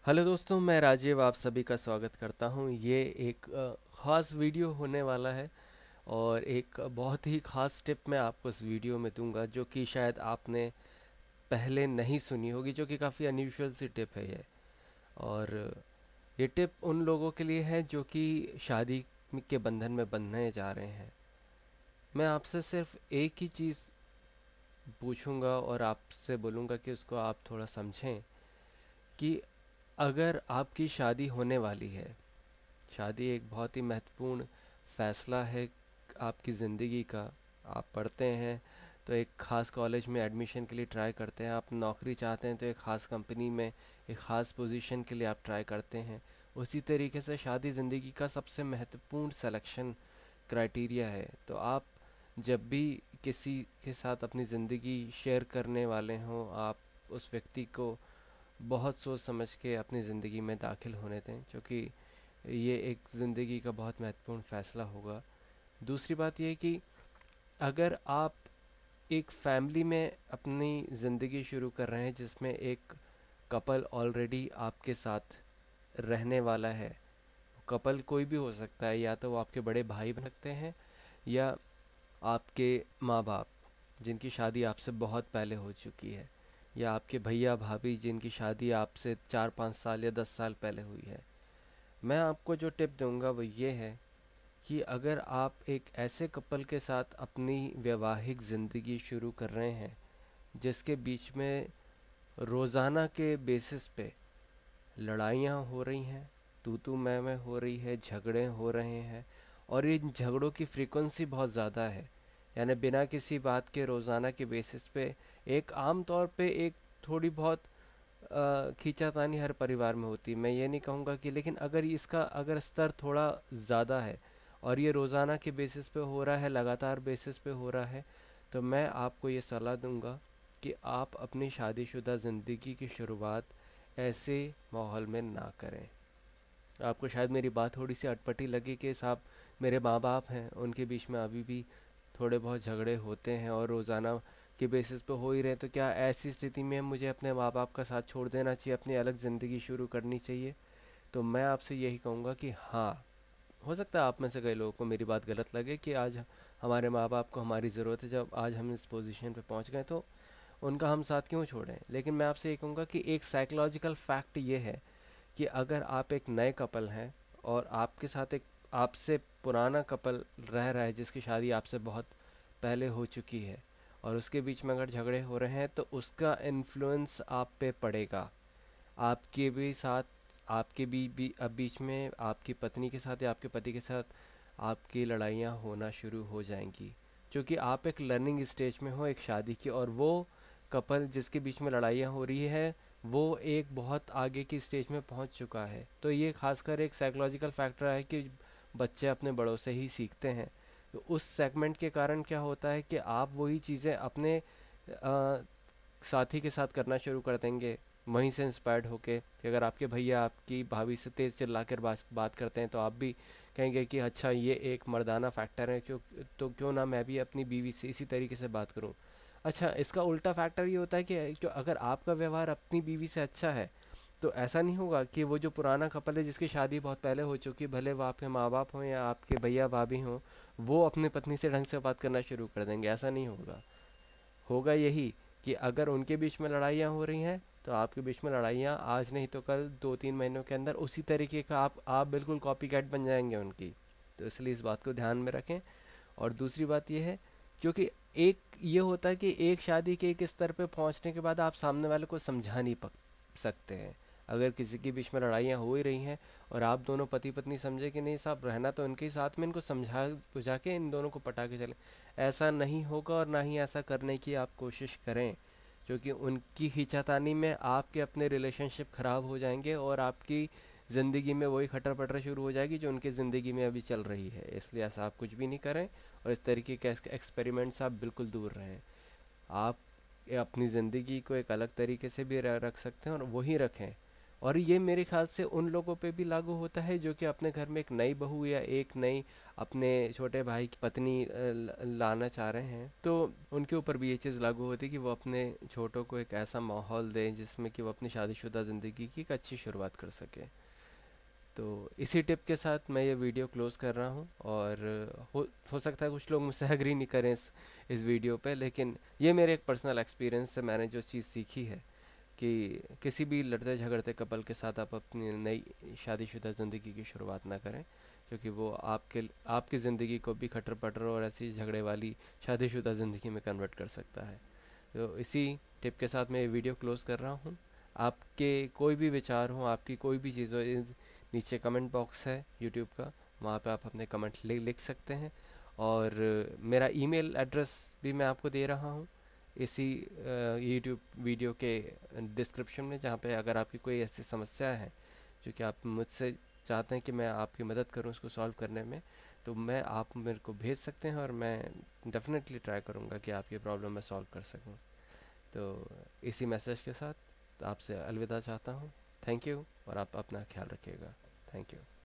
Hello दोस्तों, मैं राजीव आप सभी का स्वागत करता हूं। ये एक ख़ास वीडियो होने वाला है और एक बहुत ही ख़ास टिप मैं आपको इस वीडियो में दूंगा जो कि शायद आपने पहले नहीं सुनी होगी, जो कि काफ़ी अनयूजुअल सी टिप है ये। और ये टिप उन लोगों के लिए है जो कि शादी के बंधन में बंधने जा रहे हैं। मैं आपसे सिर्फ एक ही चीज़ पूछूंगा और आपसे बोलूँगा कि उसको आप थोड़ा समझें कि अगर आपकी शादी होने वाली है, शादी एक बहुत ही महत्वपूर्ण फैसला है आपकी ज़िंदगी का। आप पढ़ते हैं तो एक ख़ास कॉलेज में एडमिशन के लिए ट्राई करते हैं, आप नौकरी चाहते हैं तो एक ख़ास कंपनी में एक ख़ास पोजीशन के लिए आप ट्राई करते हैं। उसी तरीके से शादी ज़िंदगी का सबसे महत्वपूर्ण सिलेक्शन क्राइटेरिया है। तो आप जब भी किसी के साथ अपनी ज़िंदगी शेयर करने वाले हों, आप उस व्यक्ति को बहुत सोच समझ के अपनी ज़िंदगी में दाखिल होने दें, क्योंकि ये एक ज़िंदगी का बहुत महत्वपूर्ण फ़ैसला होगा। दूसरी बात यह है कि अगर आप एक फैमिली में अपनी ज़िंदगी शुरू कर रहे हैं जिसमें एक कपल ऑलरेडी आपके साथ रहने वाला है, कपल कोई भी हो सकता है, या तो वो आपके बड़े भाई बन सकते हैं या आपके माँ बाप जिनकी शादी आपसे बहुत पहले हो चुकी है, या आपके भैया भाभी जिनकी शादी आपसे 4-5 साल या 10 साल पहले हुई है। मैं आपको जो टिप दूंगा वो ये है कि अगर आप एक ऐसे कपल के साथ अपनी वैवाहिक ज़िंदगी शुरू कर रहे हैं जिसके बीच में रोज़ाना के बेसिस पे लड़ाइयाँ हो रही हैं, तू तू मैं हो रही है, झगड़े हो रहे हैं, और इन झगड़ों की फ्रीक्वेंसी बहुत ज़्यादा है, यानी बिना किसी बात के रोज़ाना के बेसिस पे एक आम तौर पे एक थोड़ी बहुत खींचातानी हर परिवार में होती है। मैं ये नहीं कहूँगा कि, लेकिन अगर इसका अगर स्तर थोड़ा ज़्यादा है और ये रोज़ाना के बेसिस पे हो रहा है, लगातार बेसिस पे हो रहा है, तो मैं आपको ये सलाह दूंगा कि आप अपनी शादीशुदा ज़िंदगी की शुरुआत ऐसे माहौल में ना करें। आपको शायद मेरी बात थोड़ी सी अटपटी लगी कि साहब, मेरे माँ बाप हैं, उनके बीच में अभी भी थोड़े बहुत झगड़े होते हैं और रोज़ाना के बेसिस पे हो ही रहे, तो क्या ऐसी स्थिति में मुझे अपने माँ बाप का साथ छोड़ देना चाहिए, अपनी अलग ज़िंदगी शुरू करनी चाहिए? तो मैं आपसे यही कहूँगा कि हाँ, हो सकता है आप में से कई लोगों को मेरी बात गलत लगे कि आज हमारे माँ बाप को हमारी ज़रूरत है, जब आज हम इस पोजीशन पे पहुँच गए तो उनका हम साथ क्यों छोड़ें। लेकिन मैं आपसे ये कहूँगा कि एक साइकोलॉजिकल फैक्ट ये है कि अगर आप एक नए कपल हैं और आपके साथ एक आपसे पुराना कपल रह रहा है जिसकी शादी आपसे बहुत पहले हो चुकी है, और उसके बीच में अगर झगड़े हो रहे हैं तो उसका इन्फ्लुएंस आप पे पड़ेगा। आपके भी साथ, आपके भी अब बीच में आपकी पत्नी के साथ या आपके पति के साथ आपकी लड़ाइयाँ होना शुरू हो जाएंगी, क्योंकि आप एक लर्निंग स्टेज में हो एक शादी की, और वो कपल जिसके बीच में लड़ाइयाँ हो रही है वो एक बहुत आगे की स्टेज में पहुंच चुका है। तो ये खासकर एक साइकोलॉजिकल फैक्टर है कि बच्चे अपने बड़ों से ही सीखते हैं। तो उस सेगमेंट के कारण क्या होता है कि आप वही चीज़ें अपने साथी के साथ करना शुरू कर देंगे, वहीं से इंस्पायर्ड होके कि अगर आपके भैया आपकी भाभी से तेज़ चिल्ला कर बात करते हैं तो आप भी कहेंगे कि अच्छा, ये एक मर्दाना फैक्टर है, क्यों तो क्यों ना मैं भी अपनी बीवी से इसी तरीके से बात करूं। अच्छा, इसका उल्टा फैक्टर ये होता है कि जो अगर आपका व्यवहार अपनी बीवी से अच्छा है तो ऐसा नहीं होगा कि वो जो पुराना कपल है जिसकी शादी बहुत पहले हो चुकी, भले वो आपके माँ बाप हों या आपके भैया भाभी हों, वो अपनी पत्नी से ढंग से बात करना शुरू कर देंगे। ऐसा नहीं होगा। होगा यही कि अगर उनके बीच में लड़ाइयाँ हो रही हैं तो आपके बीच में लड़ाइयाँ आज नहीं तो कल 2-3 महीनों के अंदर उसी तरीके का आप बिल्कुल कॉपी कैट बन जाएंगे उनकी। तो इसलिए इस बात को ध्यान में रखें। और दूसरी बात यह है, क्योंकि एक ये होता है कि एक शादी के एक स्तर पे पहुंचने के बाद आप सामने वाले को समझा नहीं सकते हैं। अगर किसी के बीच में लड़ाइयाँ हो ही रही हैं और आप दोनों पति पत्नी समझे कि नहीं साहब, रहना तो इनके ही साथ में, इनको समझा बुझा के इन दोनों को पटा के चले, ऐसा नहीं होगा। और ना ही ऐसा करने की आप कोशिश करें, क्योंकि उनकी खींचातानी में आपके अपने रिलेशनशिप ख़राब हो जाएंगे और आपकी ज़िंदगी में वही खटर पटर शुरू हो जाएगी जो उनकी ज़िंदगी में अभी चल रही है। इसलिए ऐसा आप कुछ भी नहीं करें और इस तरीके के एक्सपेरिमेंट से आप बिल्कुल दूर रहें। आप अपनी ज़िंदगी को एक अलग तरीके से भी रख सकते हैं और वही रखें, और ये मेरे ख्याल से उन लोगों पे भी लागू होता है जो कि अपने घर में एक नई बहू या एक नई अपने छोटे भाई की पत्नी लाना चाह रहे हैं, तो उनके ऊपर भी ये चीज़ लागू होती है कि वो अपने छोटों को एक ऐसा माहौल दें जिसमें कि वो अपनी शादीशुदा ज़िंदगी की एक अच्छी शुरुआत कर सके। तो इसी टिप के साथ मैं ये वीडियो क्लोज़ कर रहा हूँ। और हो सकता है कुछ लोग मुझसे एग्री नहीं करें इस वीडियो पे, लेकिन ये मेरे एक पर्सनल एक्सपीरियंस से मैंने जो चीज़ सीखी है कि किसी भी लड़ते झगड़ते कपल के साथ आप अपनी नई शादीशुदा ज़िंदगी की शुरुआत ना करें, क्योंकि वो आपकी ज़िंदगी को भी खटर पटर और ऐसी झगड़े वाली शादीशुदा ज़िंदगी में कन्वर्ट कर सकता है। तो इसी टिप के साथ मैं ये वीडियो क्लोज़ कर रहा हूँ। आपके कोई भी विचार हो, आपकी कोई भी चीज़ हो, नीचे कमेंट बॉक्स है यूट्यूब का, वहाँ पे आप अपने कमेंट लिख सकते हैं। और मेरा ईमेल एड्रेस भी मैं आपको दे रहा हूँ इसी यूट्यूब वीडियो के डिस्क्रिप्शन में, जहाँ पे अगर आपकी कोई ऐसी समस्या है जो कि आप मुझसे चाहते हैं कि मैं आपकी मदद करूं उसको सॉल्व करने में, तो मैं आप मेरे को भेज सकते हैं और मैं डेफिनेटली ट्राई करूंगा कि आपकी प्रॉब्लम मैं सॉल्व कर सकूं। तो इसी मैसेज के साथ आपसे अलविदा चाहता हूं। थैंक यू और आप अपना ख्याल रखिएगा। Thank you.